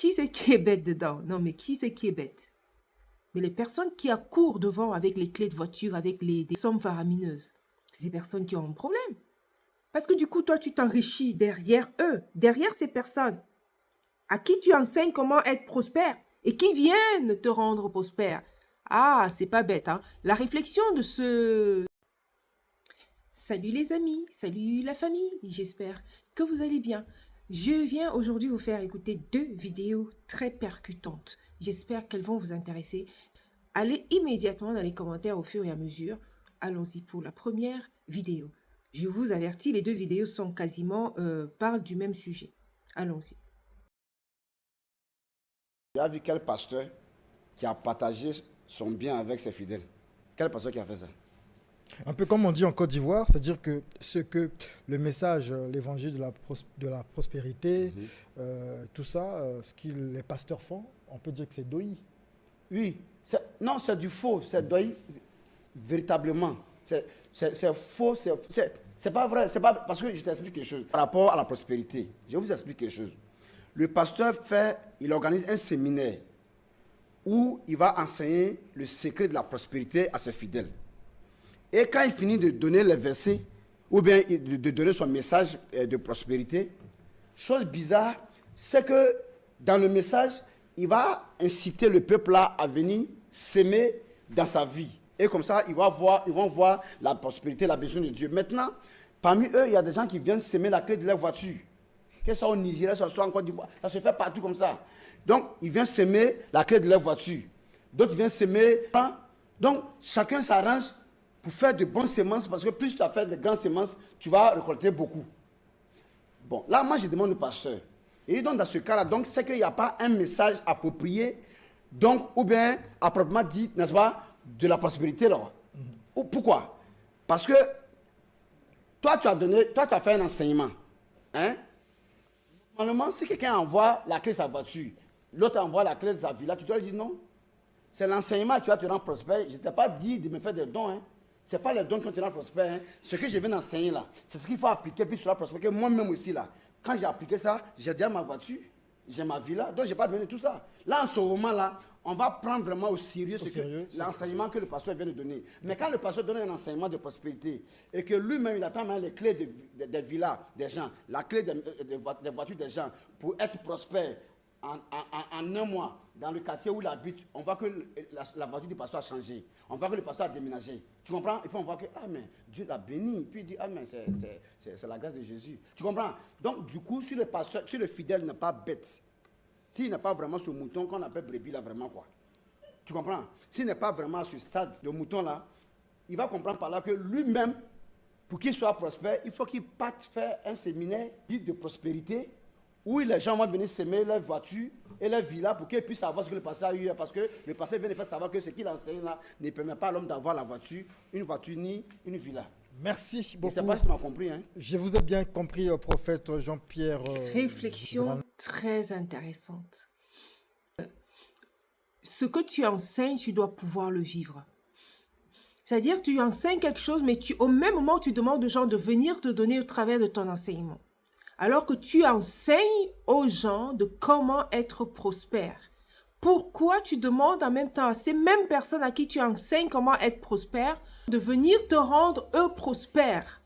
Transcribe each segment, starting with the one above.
Qui c'est qui est bête dedans? Non, mais qui c'est qui est bête? Mais les personnes qui accourent devant avec les clés de voiture, avec des sommes faramineuses, c'est ces personnes qui ont un problème. Parce que du coup, toi, tu t'enrichis derrière eux, derrière ces personnes à qui tu enseignes comment être prospère et qui viennent te rendre prospère. Ah, c'est pas bête, hein? La réflexion de ce... Salut les amis, salut la famille, j'espère que vous allez bien. Je viens aujourd'hui vous faire écouter 2 vidéos très percutantes. J'espère qu'elles vont vous intéresser. Allez immédiatement dans les commentaires au fur et à mesure. Allons-y pour la première vidéo. Je vous avertis, les 2 vidéos sont quasiment parlent du même sujet. Allons-y. Tu as vu quel pasteur qui a partagé son bien avec ses fidèles? Quel pasteur qui a fait ça? Un peu comme on dit en Côte d'Ivoire, c'est-à-dire que ce que le message, l'évangile de la prospérité, tout ça, ce que les pasteurs font, on peut dire que c'est doi. Oui, non, c'est du faux, c'est doy, véritablement. C'est faux, c'est pas vrai, c'est pas parce que je t'explique quelque chose. Par rapport à la prospérité, je vous explique quelque chose. Le pasteur il organise un séminaire où il va enseigner le secret de la prospérité à ses fidèles. Et quand il finit de donner les versets, ou bien de donner son message de prospérité, chose bizarre, c'est que dans le message, il va inciter le peuple là à venir s'aimer dans sa vie. Et comme ça, ils vont voir la prospérité, la bénédiction de Dieu. Maintenant, parmi eux, il y a des gens qui viennent s'aimer la clé de leur voiture. Que ce soit au Nigeria, que ce soit en Côte d'Ivoire, ça se fait partout comme ça. Donc, ils viennent s'aimer la clé de leur voiture. D'autres viennent s'aimer. Donc, chacun s'arrange pour faire de bonnes semences, parce que plus tu as fait de grandes semences, tu vas récolter beaucoup. Bon, là, moi, je demande au pasteur. Et donc, dans ce cas-là, donc, c'est qu'il n'y a pas un message approprié, donc, ou bien, à proprement dit, n'est-ce pas, de la prospérité, là. Pourquoi? Parce que toi, tu as fait un enseignement. Hein? Normalement, si quelqu'un envoie la clé de sa voiture, l'autre envoie la clé de sa villa, tu dois lui dire non. C'est l'enseignement qui va te rendre prospère. Je ne t'ai pas dit de me faire des dons. Hein. Ce n'est pas les dons qui vont te rendre prospère. Hein. Ce que je viens d'enseigner là, c'est ce qu'il faut appliquer puis cela prospère. Moi-même aussi là, quand j'ai appliqué ça, j'ai déjà ma voiture, j'ai ma villa, donc je n'ai pas besoin de tout ça. Là, en ce moment-là, on va prendre vraiment au sérieux l'enseignement que le pasteur vient de donner. Mais quand le pasteur donne un enseignement de prospérité et que lui-même, il attend les clés des villas des gens, la clé des voitures des gens pour être prospère, en un mois, dans le quartier où il habite, on voit que la voiture du pasteur a changé. On voit que le pasteur a déménagé. Tu comprends? Et puis on voit que, ah mais Dieu l'a béni. Puis il dit, ah mais c'est la grâce de Jésus. Tu comprends? Donc du coup, si le fidèle n'est pas bête, s'il n'est pas vraiment ce mouton qu'on appelle brebis là, vraiment quoi. Tu comprends? S'il n'est pas vraiment à ce stade de mouton là, il va comprendre par là que lui-même, pour qu'il soit prospère, il faut qu'il parte faire un séminaire dit de prospérité, où les gens vont venir s'aimer leurs voitures et leurs villas pour qu'ils puissent savoir ce que le pasteur a eu. Parce que le pasteur vient de faire savoir que ce qu'il enseigne là ne permet pas à l'homme d'avoir la voiture, une voiture ni une villa. Merci beaucoup. Je ne sais pas si tu m'as compris. Hein? Je vous ai bien compris, prophète Jean-Pierre. Réflexion très intéressante. Ce que tu enseignes, tu dois pouvoir le vivre. C'est-à-dire, tu enseignes quelque chose, mais au même moment, tu demandes aux gens de venir te donner au travers de ton enseignement. Alors que tu enseignes aux gens de comment être prospère. Pourquoi tu demandes en même temps à ces mêmes personnes à qui tu enseignes comment être prospère de venir te rendre eux prospères?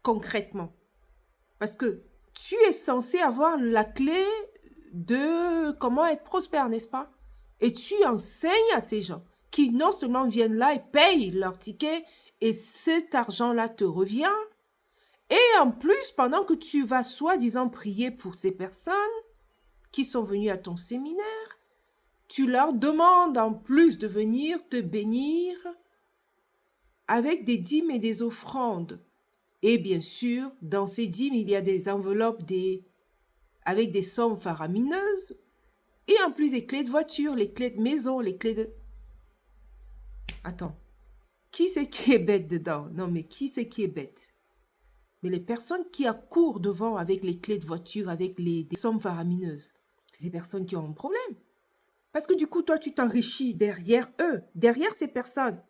Concrètement. Parce que tu es censé avoir la clé de comment être prospère, n'est-ce pas? Et tu enseignes à ces gens qui non seulement viennent là et payent leur ticket et cet argent-là te revient, et en plus, pendant que tu vas soi-disant prier pour ces personnes qui sont venues à ton séminaire, tu leur demandes en plus de venir te bénir avec des dîmes et des offrandes. Et bien sûr, dans ces dîmes, il y a des enveloppes avec des sommes faramineuses. Et en plus, les clés de voiture, les clés de maison, les clés de... Attends, qui c'est qui est bête dedans? Non, mais qui c'est qui est bête? Mais les personnes qui accourent devant avec les clés de voiture, avec des sommes faramineuses, c'est ces personnes qui ont un problème. Parce que du coup, toi, tu t'enrichis derrière eux, derrière ces personnes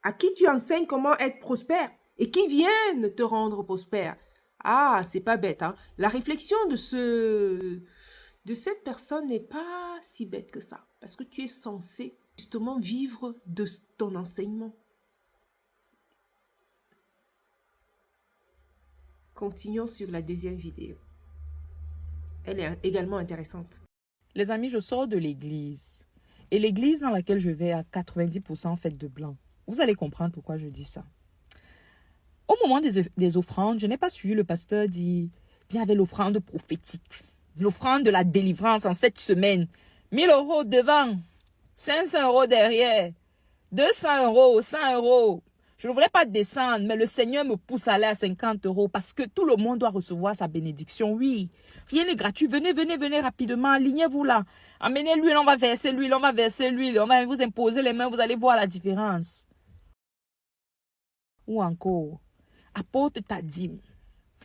à qui tu enseignes comment être prospère et qui viennent te rendre prospère. Ah, c'est pas bête, hein. La réflexion de cette personne n'est pas si bête que ça. Parce que tu es censé justement vivre de ton enseignement. Continuons sur la deuxième vidéo. Elle est également intéressante. Les amis, je sors de l'église. Et l'église dans laquelle je vais à 90% faite de blanc. Vous allez comprendre pourquoi je dis ça. Au moment des offrandes, je n'ai pas suivi le pasteur dire, viens avec l'offrande prophétique. L'offrande de la délivrance en cette semaine. 1000 € devant, 500 € derrière, 200 €, 100 €. Je ne voulais pas descendre, mais le Seigneur me pousse à aller à 50 € parce que tout le monde doit recevoir sa bénédiction. Oui, rien n'est gratuit. Venez, venez, venez rapidement. Alignez-vous là. Amenez l'huile, on va verser l'huile, on va verser l'huile. On va vous imposer les mains, vous allez voir la différence. Ou encore, apporte ta dîme.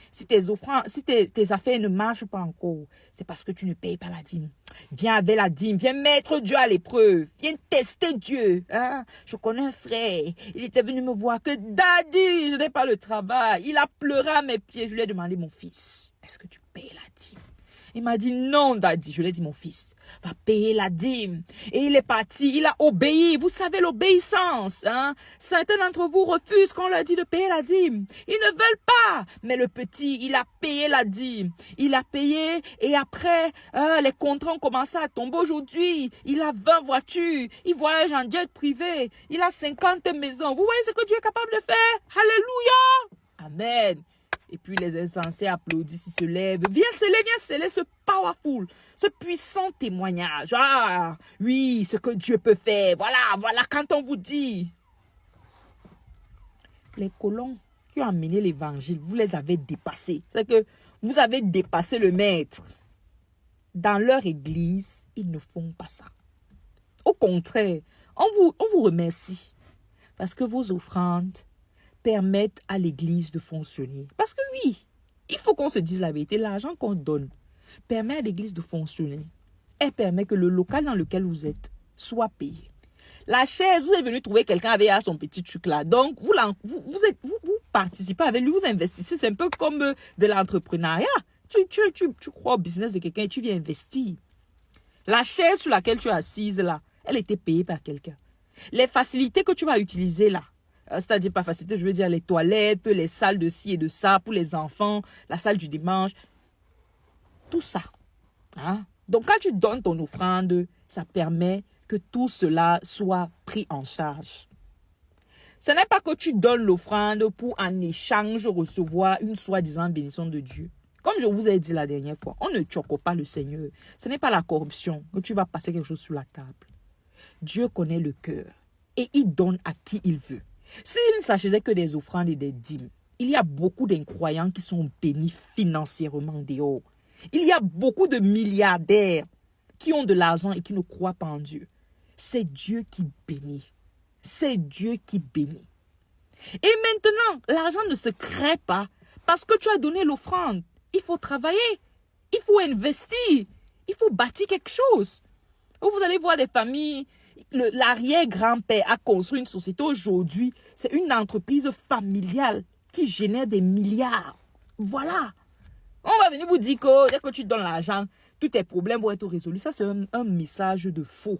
Si tes offrandes, si tes affaires ne marchent pas encore, c'est parce que tu ne payes pas la dîme. Viens avec la dîme, viens mettre Dieu à l'épreuve, viens tester Dieu. Hein? Je connais un frère, il était venu me voir que Daddy, je n'ai pas le travail. Il a pleuré à mes pieds. Je lui ai demandé, mon fils, est-ce que tu payes la dîme? Il m'a dit non, Daddy. Je lui ai dit, mon fils, va payer la dîme. Et il est parti, il a obéi. Vous savez l'obéissance. Hein? Certains d'entre vous refusent quand on leur dit de payer la dîme. Ils ne veulent pas. Mais le petit, il a payé la dîme. Il a payé et après, les contrats ont commencé à tomber aujourd'hui. Il a 20 voitures. Il voyage en jet privé. Il a 50 maisons. Vous voyez ce que Dieu est capable de faire? Alléluia. Amen. Et puis les insensés applaudissent, ils se lèvent. Viens sceller ce powerful, ce puissant témoignage. Ah, oui, ce que Dieu peut faire. Voilà, voilà, quand on vous dit. Les colons qui ont amené l'évangile, vous les avez dépassés. C'est que vous avez dépassé le maître. Dans leur église, ils ne font pas ça. Au contraire, on vous remercie. Parce que vos offrandes permettent à l'église de fonctionner. Parce que oui, il faut qu'on se dise la vérité. L'argent qu'on donne permet à l'église de fonctionner. Elle permet que le local dans lequel vous êtes soit payé. La chaise, vous êtes venu trouver quelqu'un avec son petit truc là. Donc, vous participez avec lui, vous investissez. C'est un peu comme de l'entrepreneuriat. Tu crois au business de quelqu'un et tu viens investir. La chaise sur laquelle tu es assise là, elle était payée par quelqu'un. Les facilités que tu vas utiliser là, c'est-à-dire pas facilité, je veux dire les toilettes, les salles de ci et de ça pour les enfants, la salle du dimanche, tout ça. Hein? Donc quand tu donnes ton offrande, ça permet que tout cela soit pris en charge. Ce n'est pas que tu donnes l'offrande pour en échange recevoir une soi-disant bénédiction de Dieu. Comme je vous ai dit la dernière fois, on ne choque pas le Seigneur. Ce n'est pas la corruption que tu vas passer quelque chose sur la table. Dieu connaît le cœur et il donne à qui il veut. S'il ne s'agissait que des offrandes et des dîmes, il y a beaucoup d'incroyants qui sont bénis financièrement dehors. Il y a beaucoup de milliardaires qui ont de l'argent et qui ne croient pas en Dieu. C'est Dieu qui bénit. C'est Dieu qui bénit. Et maintenant, l'argent ne se crée pas parce que tu as donné l'offrande. Il faut travailler. Il faut investir. Il faut bâtir quelque chose. Vous allez voir des familles. L'arrière-grand-père a construit une société aujourd'hui. C'est une entreprise familiale qui génère des milliards. Voilà. On va venir vous dire que dès que tu donnes l'argent, tous tes problèmes vont être résolus. Ça, c'est un message de faux.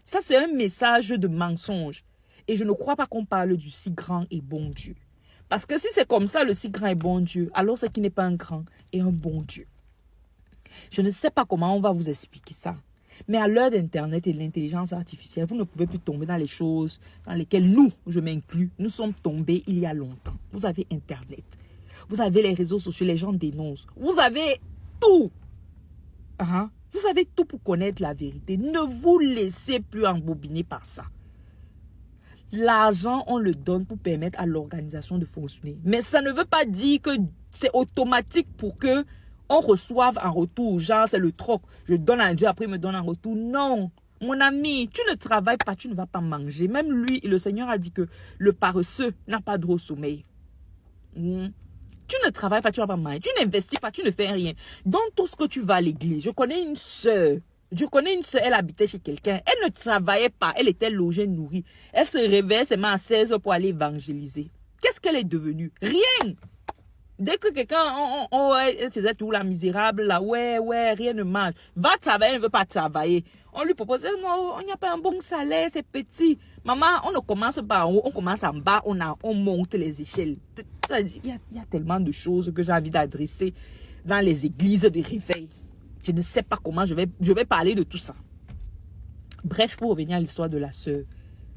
Ça, c'est un message de mensonge. Et je ne crois pas qu'on parle du si grand et bon Dieu. Parce que si c'est comme ça, le si grand et bon Dieu, alors c'est qu'il n'est pas un grand et un bon Dieu. Je ne sais pas comment on va vous expliquer ça. Mais à l'heure d'Internet et de l'intelligence artificielle, vous ne pouvez plus tomber dans les choses dans lesquelles nous, je m'inclus, nous sommes tombés il y a longtemps. Vous avez Internet. Vous avez les réseaux sociaux, les gens dénoncent. Vous avez tout. Vous avez tout pour connaître la vérité. Ne vous laissez plus embobiner par ça. L'argent, on le donne pour permettre à l'organisation de fonctionner. Mais ça ne veut pas dire que c'est automatique pour que on reçoive en retour. Genre, c'est le troc. Je donne à Dieu, après il me donne en retour. Non. Mon ami, tu ne travailles pas, tu ne vas pas manger. Même lui, le Seigneur a dit que le paresseux n'a pas droit au sommeil. Tu ne travailles pas, tu ne vas pas manger. Tu n'investis pas, tu ne fais rien. Donne tout ce que tu vas à l'église. Je connais une sœur, elle habitait chez quelqu'un. Elle ne travaillait pas, elle était logée, nourrie. Elle se réveillait seulement à 16 h pour aller évangéliser. Qu'est-ce qu'elle est devenue? Rien. Dès que quelqu'un, ouais, elle faisait tout, la misérable, là, ouais, rien ne marche. Va travailler, elle ne veut pas travailler. On lui propose, non, on n'y a pas un bon salaire, c'est petit. Maman, on ne commence pas en haut, on commence en bas, on monte les échelles. Il y a tellement de choses que j'ai envie d'adresser dans les églises de réveil. Je ne sais pas comment je vais parler de tout ça. Bref, pour revenir à l'histoire de la sœur.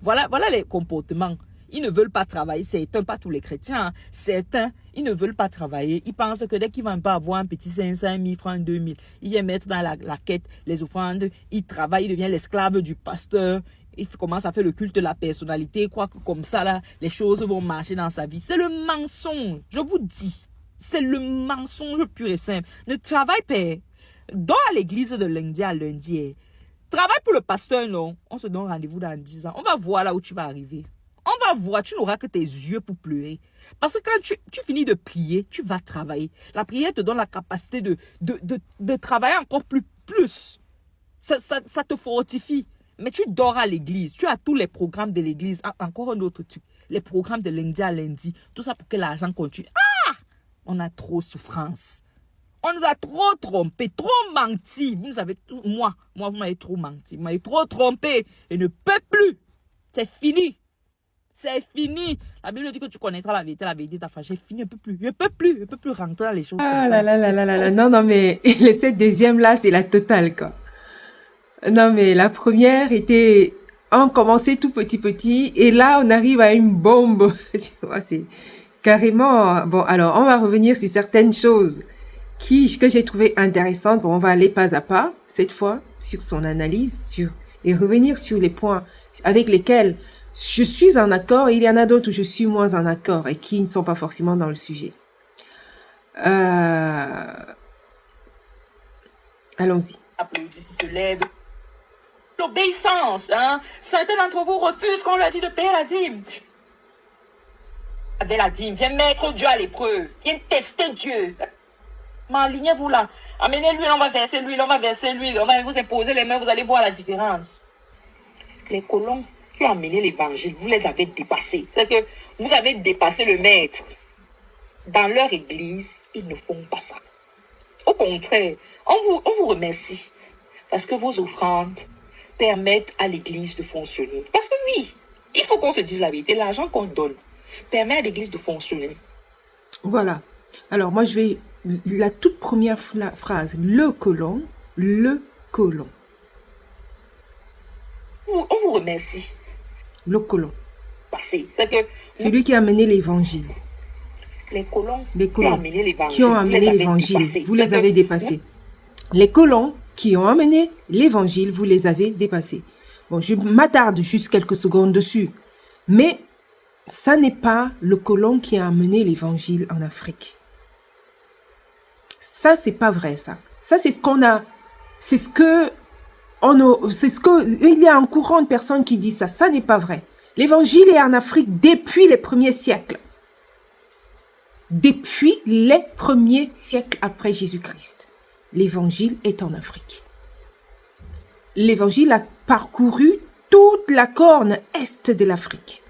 Voilà les comportements. Ils ne veulent pas travailler. Certains, pas tous les chrétiens. Hein. Certains, ils ne veulent pas travailler. Ils pensent que dès qu'ils vont pas avoir un petit 500 000 francs, 2000, ils viennent mettre dans la quête les offrandes. Ils travaillent, ils deviennent l'esclave du pasteur. Ils commencent à faire le culte de la personnalité. Quoi que comme ça, là, les choses vont marcher dans sa vie. C'est le mensonge. Je vous dis. C'est le mensonge pur et simple. Ne travaille pas. Dors à l'église de lundi à lundi. Travaille pour le pasteur, non. On se donne rendez-vous dans 10 ans. On va voir là où tu vas arriver. On va voir, tu n'auras que tes yeux pour pleurer. Parce que quand tu finis de prier, tu vas travailler. La prière te donne la capacité de travailler encore plus. Ça te fortifie. Mais tu dors à l'église. Tu as tous les programmes de l'église. Encore un autre truc. Les programmes de lundi à lundi. Tout ça pour que l'argent continue. Ah! On a trop souffrance. On nous a trop trompé, trop menti. Vous nous avez tout, moi, vous m'avez trop menti. Vous m'avez trop trompé. Et ne peut plus. C'est fini. C'est fini. La Bible dit que tu connaîtras la vérité t'a fâché. Fini, je ne peux plus rentrer dans les choses comme ça. Là. Non, mais cette deuxième là, c'est la totale, quoi. Non, mais la première était, on commençait tout petit, et là, on arrive à une bombe. Tu vois, c'est carrément, bon, alors, on va revenir sur certaines choses que j'ai trouvées intéressantes. Bon, on va aller pas à pas, cette fois, sur son analyse, et revenir sur les points avec lesquels je suis en accord, et il y en a d'autres où je suis moins en accord et qui ne sont pas forcément dans le sujet. Allons-y. Applaudissent, se lèvent. L'obéissance, hein. Certains d'entre vous refusent qu'on leur dit de payer la dîme. Avec la dîme, viens mettre Dieu à l'épreuve. Viens tester Dieu. M'alignez-vous là. Amenez l'huile, on va verser l'huile, on va vous imposer les mains, vous allez voir la différence. Les colons qui ont amené l'évangile, vous les avez dépassés. C'est que vous avez dépassé le maître. Dans leur église, ils ne font pas ça. Au contraire, on vous remercie. Parce que vos offrandes permettent à l'église de fonctionner. Parce que oui, il faut qu'on se dise la vérité. L'argent qu'on donne permet à l'église de fonctionner. Voilà. Alors moi, je vais... La toute première phrase. Le colon. On vous remercie. Le colon. Passé. C'est que celui qui a amené l'évangile. Les colons qui ont amené l'évangile, vous les avez dépassés. Les colons qui ont amené l'évangile, vous les avez dépassés. Bon, je m'attarde juste quelques secondes dessus. Mais ça n'est pas le colon qui a amené l'évangile en Afrique. Ça, c'est pas vrai, ça. Ça, c'est ce qu'on a. Il y a un courant de personnes qui disent ça. Ça n'est pas vrai. L'évangile est en Afrique depuis les premiers siècles. Depuis les premiers siècles après Jésus-Christ. L'évangile est en Afrique. L'évangile a parcouru toute la corne est de l'Afrique.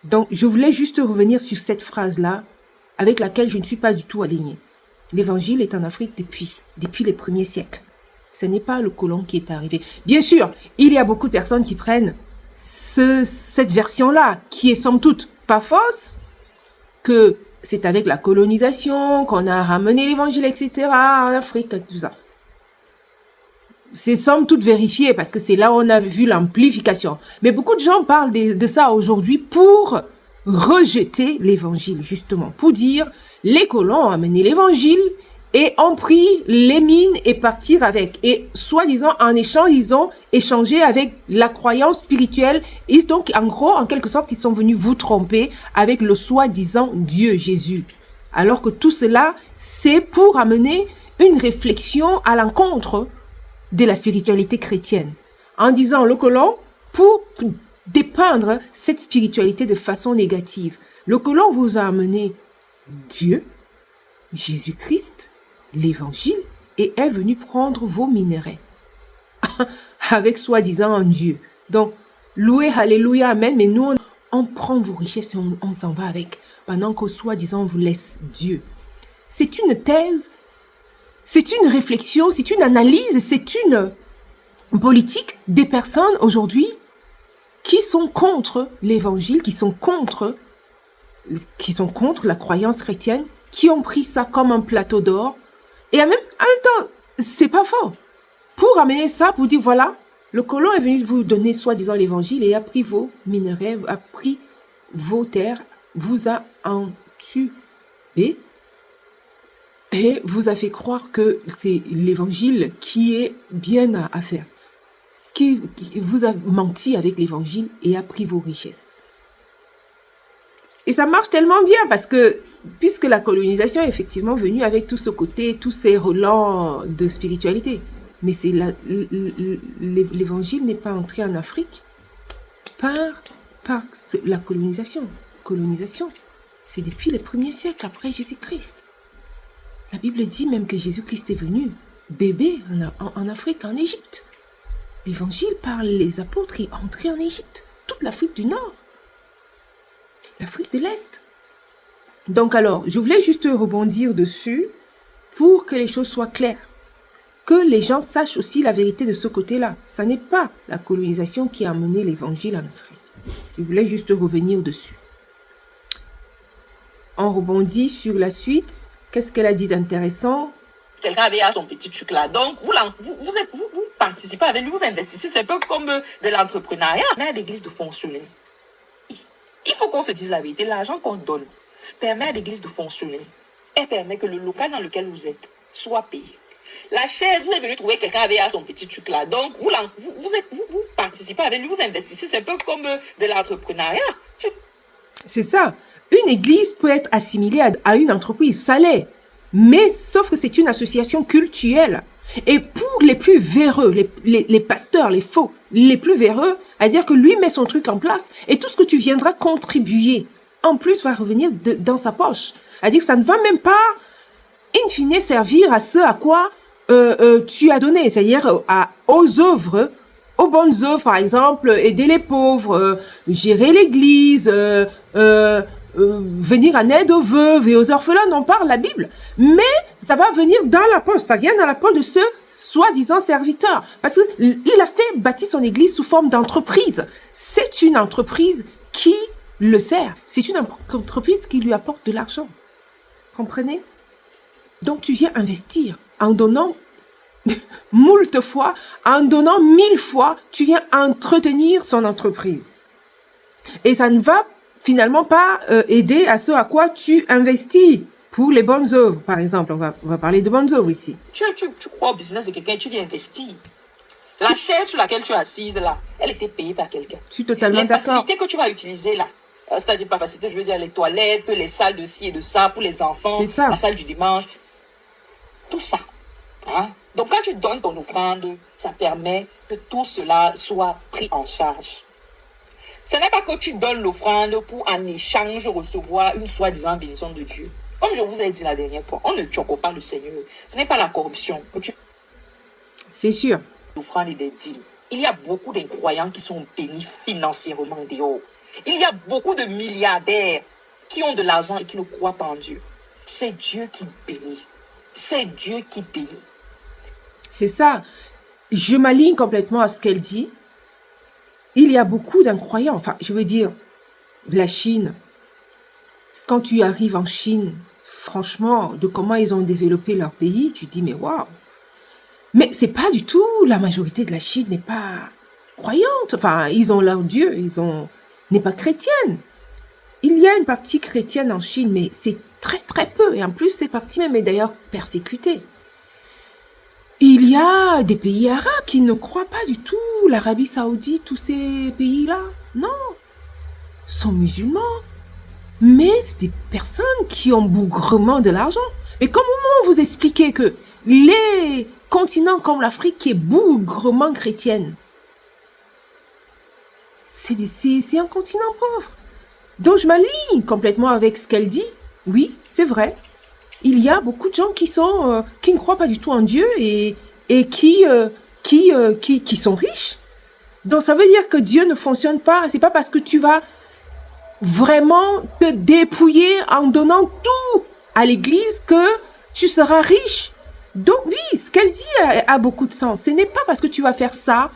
Donc, je voulais juste revenir sur cette phrase-là, avec laquelle je ne suis pas du tout alignée. L'évangile est en Afrique depuis les premiers siècles. Ce n'est pas le colon qui est arrivé. Bien sûr, il y a beaucoup de personnes qui prennent cette version-là, qui est somme toute pas fausse, que c'est avec la colonisation qu'on a ramené l'évangile, etc. en Afrique, tout ça. C'est somme toute vérifié parce que c'est là où on a vu l'amplification. Mais beaucoup de gens parlent de ça aujourd'hui pour rejeter l'évangile, justement. Pour dire, les colons ont amené l'évangile et ont pris les mines et partir avec. Et soi-disant, en échange, ils ont échangé avec la croyance spirituelle. Et donc, en gros, en quelque sorte, ils sont venus vous tromper avec le soi-disant Dieu, Jésus. Alors que tout cela, c'est pour amener une réflexion à l'encontre de la spiritualité chrétienne. En disant le colon, pour dépeindre cette spiritualité de façon négative. Le colon vous a amené Dieu, Jésus-Christ, l'évangile, et est venu prendre vos minéraux. Avec soi-disant un Dieu. Donc, loué, alléluia, amen, mais nous, On prend vos richesses et on s'en va avec, pendant qu'au soi-disant on vous laisse Dieu. C'est une thèse, c'est une réflexion, c'est une analyse, c'est une politique des personnes aujourd'hui qui sont contre l'évangile, qui sont contre la croyance chrétienne, qui ont pris ça comme un plateau d'or. Et en même temps, c'est pas faux. Pour amener ça, pour dire voilà, le colon est venu vous donner soi-disant l'évangile et a pris vos minerais, a pris vos terres, vous a entubé et vous a fait croire que c'est l'évangile qui est bien à faire. Qui vous a menti avec l'évangile et a pris vos richesses. Et ça marche tellement bien parce que, puisque la colonisation est effectivement venue avec tout ce côté, tous ces relents de spiritualité, mais c'est l'évangile n'est pas entré en Afrique par la colonisation. Colonisation, c'est depuis les premiers siècles après Jésus-Christ. La Bible dit même que Jésus-Christ est venu bébé en Afrique, en Égypte. L'évangile par les apôtres est entré en Égypte, toute l'Afrique du Nord, l'Afrique de l'Est. Donc alors, je voulais juste rebondir dessus pour que les choses soient claires, que les gens sachent aussi la vérité de ce côté-là. Ce n'est pas la colonisation qui a amené l'évangile en Afrique. Je voulais juste revenir dessus. On rebondit sur la suite. Qu'est-ce qu'elle a dit d'intéressant? Quelqu'un avait à son petit truc là. Donc, vous participez avec lui, vous investissez. C'est un peu comme de l'entrepreneuriat. On a l'église de fonctionner. Il faut qu'on se dise la vérité. L'argent qu'on donne permet à l'église de fonctionner. Elle permet que le local dans lequel vous êtes soit payé. La chaise, vous êtes venu trouver quelqu'un avec à son petit truc là. Donc, vous participez avec lui, vous investissez. C'est un peu comme de l'entrepreneuriat. C'est ça. Une église peut être assimilée à une entreprise, ça l'est. Mais sauf que c'est une association cultuelle. Et pour les plus véreux, les pasteurs, les faux, les plus véreux, à dire que lui met son truc en place et tout ce que tu viendras contribuer, en plus, va revenir dans sa poche. À dire que ça ne va même pas, in fine, servir à ce à quoi tu as donné, c'est-à-dire aux œuvres, aux bonnes œuvres, par exemple, aider les pauvres, gérer l'église, venir en aide aux veuves et aux orphelins, dont parle la Bible. Mais ça va venir dans la poche, ça vient dans la poche de ce soi-disant serviteur. Parce qu'il a fait bâtir son église sous forme d'entreprise. C'est une entreprise qui le sert. C'est une entreprise qui lui apporte de l'argent. Comprenez? Donc tu viens investir en donnant moult fois, en donnant 1000 fois, tu viens entretenir son entreprise. Et ça ne va finalement pas aider à ce à quoi tu investis pour les bonnes œuvres. Par exemple, on va parler de bonnes œuvres ici. Tu crois au business de quelqu'un et tu viens investir. La chaise sur laquelle tu es assise là, elle était payée par quelqu'un. Je suis totalement d'accord. Les facilités que tu vas utiliser là, c'est-à-dire pas facilité, je veux dire les toilettes, les salles de ci et de ça pour les enfants, la salle du dimanche, tout ça. Hein? Donc quand tu donnes ton offrande, ça permet que tout cela soit pris en charge. Ce n'est pas que tu donnes l'offrande pour en échange recevoir une soi-disant bénédiction de Dieu. Comme je vous ai dit la dernière fois, on ne choque pas le Seigneur. Ce n'est pas la corruption. C'est sûr. L'offrande et des dîmes. Il y a beaucoup d'incroyants qui sont bénis financièrement dehors. Il y a beaucoup de milliardaires qui ont de l'argent et qui ne croient pas en Dieu. C'est Dieu qui bénit. C'est Dieu qui bénit. C'est ça. Je m'aligne complètement à ce qu'elle dit. Il y a beaucoup d'incroyants. Enfin, je veux dire, la Chine. Quand tu arrives en Chine, franchement, de comment ils ont développé leur pays, tu dis, mais waouh. Mais c'est pas du tout, la majorité de la Chine n'est pas croyante. Enfin, ils ont leur Dieu, n'est pas chrétienne. Il y a une partie chrétienne en Chine, mais c'est très très peu. Et en plus, cette partie même est d'ailleurs persécutée. Il y a des pays arabes qui ne croient pas du tout. L'Arabie Saoudite, tous ces pays-là, non, sont musulmans. Mais c'est des personnes qui ont bougrement de l'argent. Mais comment vous expliquez que les continents comme l'Afrique qui est bougrement chrétienne, c'est un continent pauvre. Donc je m'aligne complètement avec ce qu'elle dit. Oui, c'est vrai. Il y a beaucoup de gens qui ne croient pas du tout en Dieu et qui sont riches. Donc ça veut dire que Dieu ne fonctionne pas. C'est pas parce que tu vas vraiment te dépouiller en donnant tout à l'église que tu seras riche. Donc oui, ce qu'elle dit a beaucoup de sens. Ce n'est pas parce que tu vas faire ça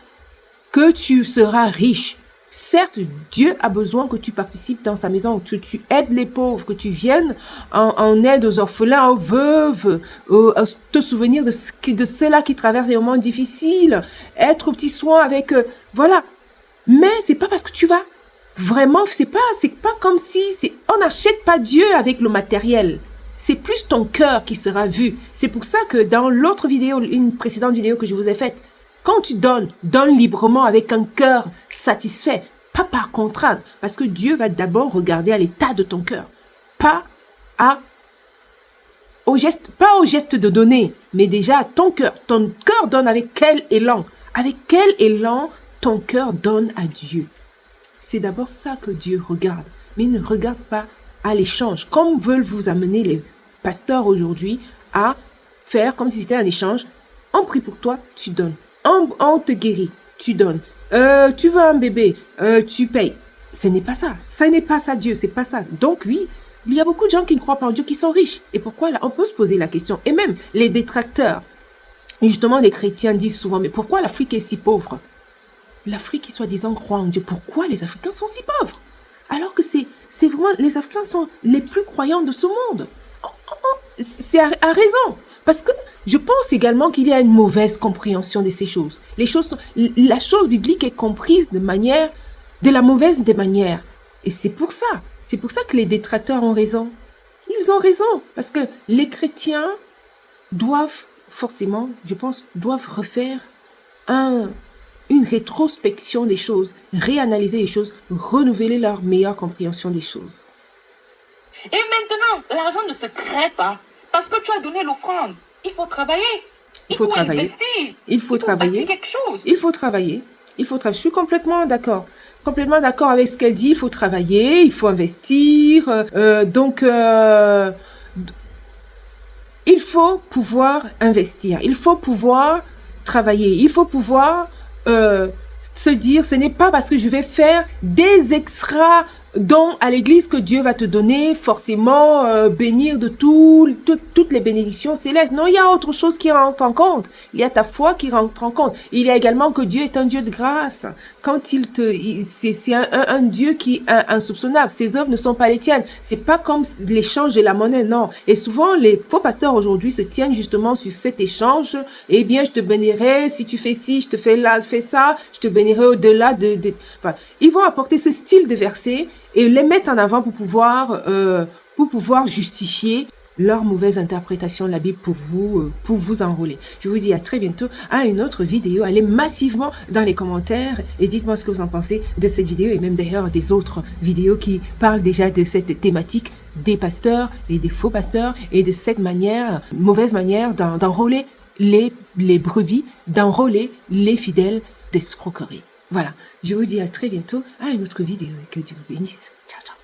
que tu seras riche. Certes, Dieu a besoin que tu participes dans sa maison, que tu aides les pauvres, que tu viennes en aide aux orphelins, aux veuves, te souvenir de ceux-là qui traversent des moments difficiles, être au petit soin avec eux. Voilà. Mais c'est pas parce que tu vas vraiment, c'est pas comme si, on n'achète pas Dieu avec le matériel. C'est plus ton cœur qui sera vu. C'est pour ça que dans l'autre vidéo, une précédente vidéo que je vous ai faite, quand tu donnes, donne librement avec un cœur satisfait, pas par contrainte, parce que Dieu va d'abord regarder à l'état de ton cœur, pas au geste de donner, mais déjà à ton cœur. Ton cœur donne avec quel élan? Avec quel élan ton cœur donne à Dieu? C'est d'abord ça que Dieu regarde, mais il ne regarde pas à l'échange, comme veulent vous amener les pasteurs aujourd'hui à faire comme si c'était un échange. On prie pour toi, tu donnes. On te guérit, tu donnes. Tu veux un bébé, tu payes. Ce n'est pas ça. Ce n'est pas ça, Dieu. C'est pas ça. Donc oui, il y a beaucoup de gens qui ne croient pas en Dieu qui sont riches. Et pourquoi là? On peut se poser la question. Et même les détracteurs, justement, les chrétiens disent souvent, mais pourquoi l'Afrique est si pauvre? L'Afrique qui soi-disant croit en Dieu. Pourquoi les Africains sont si pauvres? Alors que c'est vraiment, les Africains sont les plus croyants de ce monde. C'est à raison. Parce que je pense également qu'il y a une mauvaise compréhension de ces choses. La chose biblique est comprise de la mauvaise des manières. Et c'est pour ça que les détracteurs ont raison. Ils ont raison. Parce que les chrétiens doivent forcément, je pense, refaire une rétrospection des choses, réanalyser les choses, renouveler leur meilleure compréhension des choses. Et maintenant, l'argent ne se crée pas parce que tu as donné l'offrande. Il faut travailler. Il faut travailler. Investir. Il faut travailler. Quelque chose. Il faut travailler. Je suis complètement d'accord. Complètement d'accord avec ce qu'elle dit. Il faut travailler, il faut investir. Il faut pouvoir investir. Il faut pouvoir travailler. Il faut pouvoir se dire, ce n'est pas parce que je vais faire des extras dons à l'église que Dieu va te donner forcément bénir de toutes les bénédictions célestes. Non, il y a autre chose qui rentre en compte. Il y a ta foi qui rentre en compte. Il y a également que Dieu est un Dieu de grâce. Quand c'est un Dieu qui est insoupçonnable. Ses œuvres ne sont pas les tiennes. C'est pas comme l'échange de la monnaie, non. Et souvent, les faux pasteurs aujourd'hui se tiennent justement sur cet échange. Eh bien, je te bénirai si tu fais ci, je te fais là, fais ça, je te bénirai au-delà Enfin, ils vont apporter ce style de verset et les mettre en avant pour pouvoir justifier leur mauvaise interprétation de la Bible pour vous enrôler. Je vous dis à très bientôt à une autre vidéo. Allez massivement dans les commentaires et dites-moi ce que vous en pensez de cette vidéo et même d'ailleurs des autres vidéos qui parlent déjà de cette thématique des pasteurs et des faux pasteurs et de cette mauvaise manière d'enrôler les brebis, d'enrôler les fidèles d'escroquerie. Voilà, je vous dis à très bientôt à une autre vidéo et que Dieu vous bénisse. Ciao, ciao.